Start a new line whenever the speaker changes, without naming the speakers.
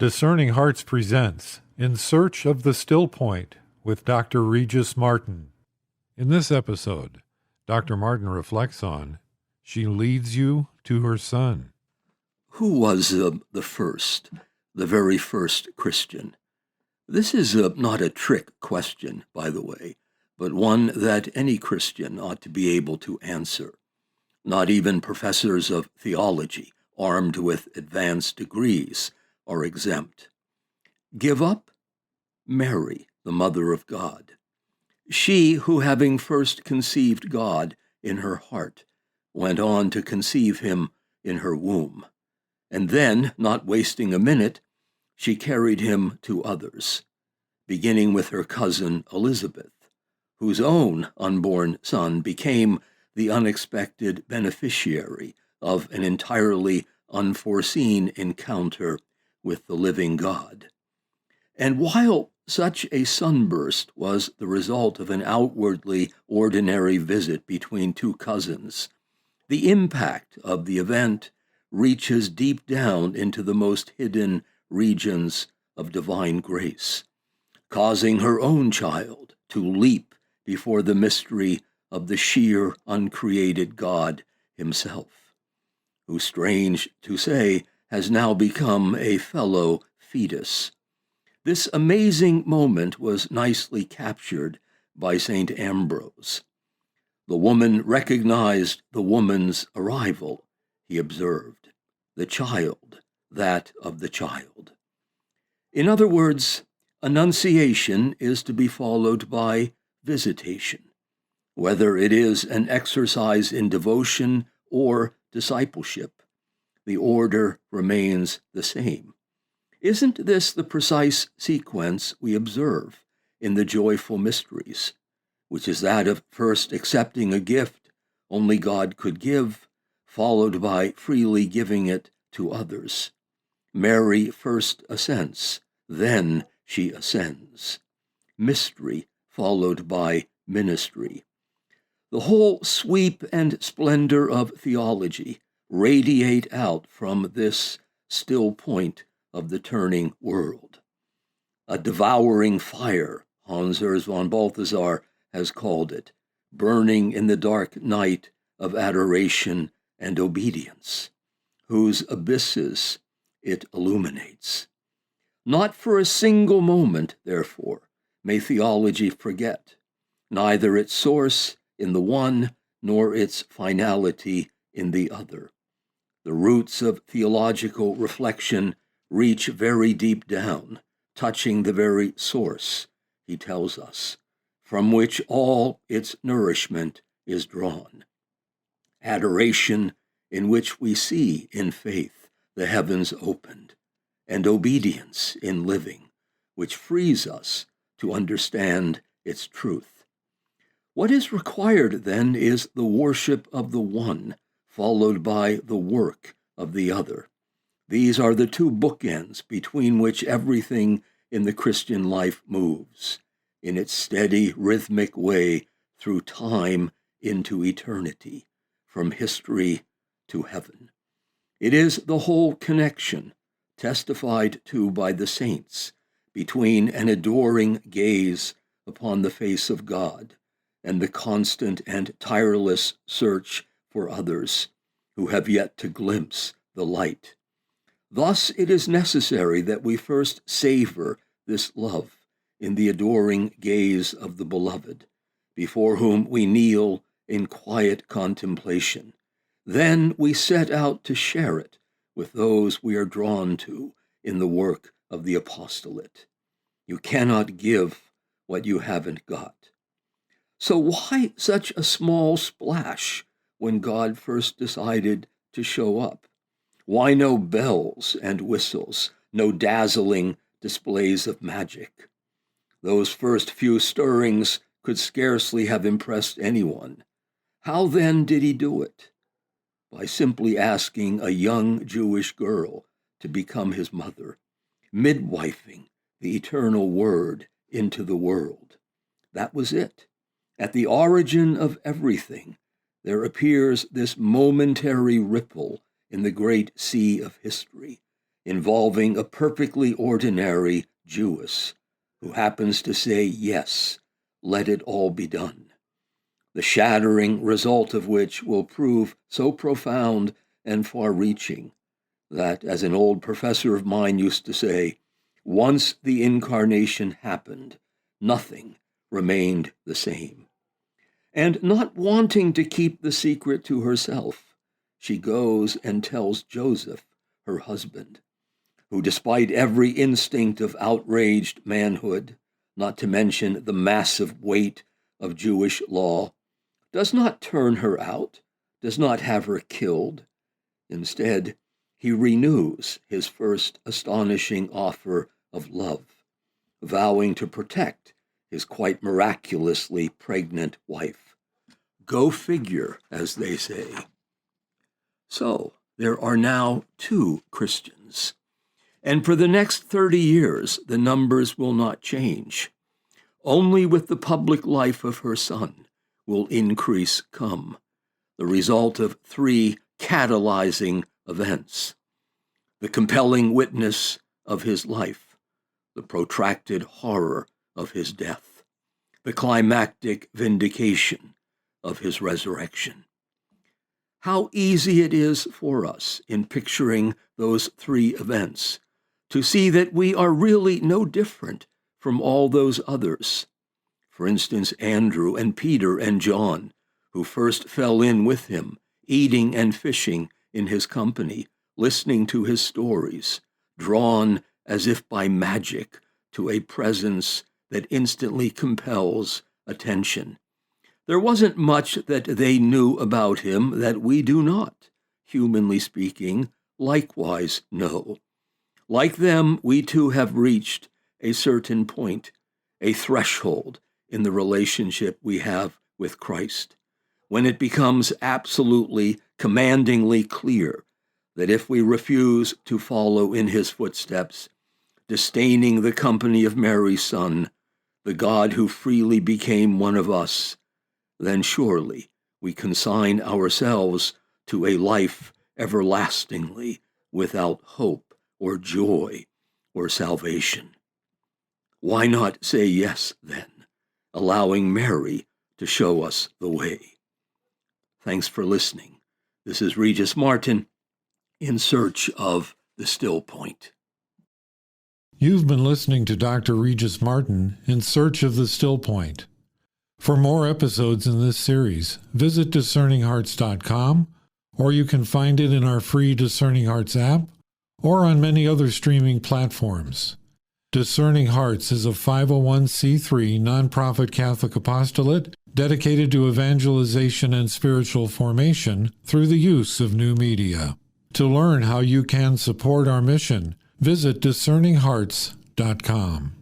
Discerning Hearts presents In Search of the Still Point with Dr. Regis Martin. In this episode, Dr. Martin reflects on She Leads You to Her Son.
Who was the very first Christian? This is not a trick question, by the way, but one that any Christian ought to be able to answer. Not even professors of theology, armed with advanced degrees, are exempt. Give up? Mary, the Mother of God. She who, having first conceived God in her heart, went on to conceive him in her womb. And then, not wasting a minute, she carried him to others, beginning with her cousin Elizabeth, whose own unborn son became the unexpected beneficiary of an entirely unforeseen encounter with the living God. And while such a sunburst was the result of an outwardly ordinary visit between two cousins, the impact of the event reaches deep down into the most hidden regions of divine grace, causing her own child to leap before the mystery of the sheer uncreated God himself, who, strange to say, has now become a fellow fetus. This amazing moment was nicely captured by St. Ambrose. The woman recognized the woman's arrival, he observed, the child, that of the child. In other words, Annunciation is to be followed by visitation, whether it is an exercise in devotion or discipleship. The order remains the same. Isn't this the precise sequence we observe in the joyful mysteries, which is that of first accepting a gift only God could give, followed by freely giving it to others? Mary first assents, then she ascends. Mystery followed by ministry. The whole sweep and splendor of theology radiate out from this still point of the turning world. A devouring fire, Hans Urs von Balthasar has called it, burning in the dark night of adoration and obedience, whose abysses it illuminates. Not for a single moment, therefore, may theology forget, neither its source in the one nor its finality in the other. The roots of theological reflection reach very deep down, touching the very source, he tells us, from which all its nourishment is drawn. Adoration, in which we see in faith the heavens opened, and obedience in living, which frees us to understand its truth. What is required, then, is the worship of the one, followed by the work of the other. These are the two bookends between which everything in the Christian life moves, in its steady, rhythmic way through time into eternity, from history to heaven. It is the whole connection, testified to by the saints, between an adoring gaze upon the face of God and the constant and tireless search for others who have yet to glimpse the light. Thus it is necessary that we first savor this love in the adoring gaze of the Beloved, before whom we kneel in quiet contemplation. Then we set out to share it with those we are drawn to in the work of the apostolate. You cannot give what you haven't got. So why such a small splash when God first decided to show up? Why no bells and whistles, no dazzling displays of magic? Those first few stirrings could scarcely have impressed anyone. How then did he do it? By simply asking a young Jewish girl to become his mother, midwifing the eternal Word into the world. That was it. At the origin of everything, there appears this momentary ripple in the great sea of history, involving a perfectly ordinary Jewess who happens to say, yes, let it all be done. The shattering result of which will prove so profound and far-reaching that, as an old professor of mine used to say, once the incarnation happened, nothing remained the same. And not wanting to keep the secret to herself, she goes and tells Joseph, her husband, who, despite every instinct of outraged manhood, not to mention the massive weight of Jewish law, does not turn her out, does not have her killed. Instead, he renews his first astonishing offer of love, vowing to protect his quite miraculously pregnant wife. Go figure, as they say. So, there are now 2 Christians. And for the next 30 years, the numbers will not change. Only with the public life of her son will increase come, the result of 3 catalyzing events: the compelling witness of his life, the protracted horror of his death, the climactic vindication of his resurrection. How easy it is for us, in picturing those 3 events, to see that we are really no different from all those others. For instance, Andrew and Peter and John, who first fell in with him, eating and fishing in his company, listening to his stories, drawn as if by magic to a presence that instantly compels attention. There wasn't much that they knew about him that we do not, humanly speaking, likewise know. Like them, we too have reached a certain point, a threshold in the relationship we have with Christ, when it becomes absolutely, commandingly clear that if we refuse to follow in his footsteps, disdaining the company of Mary's Son, the God who freely became one of us, then surely we consign ourselves to a life everlastingly without hope or joy or salvation. Why not say yes, then, allowing Mary to show us the way? Thanks for listening. This is Regis Martin, in search of the still point.
You've been listening to Dr. Regis Martin, in search of the still point. For more episodes in this series, visit discerninghearts.com, or you can find it in our free Discerning Hearts app, or on many other streaming platforms. Discerning Hearts is a 501c3 nonprofit Catholic apostolate dedicated to evangelization and spiritual formation through the use of new media. To learn how you can support our mission, visit discerninghearts.com.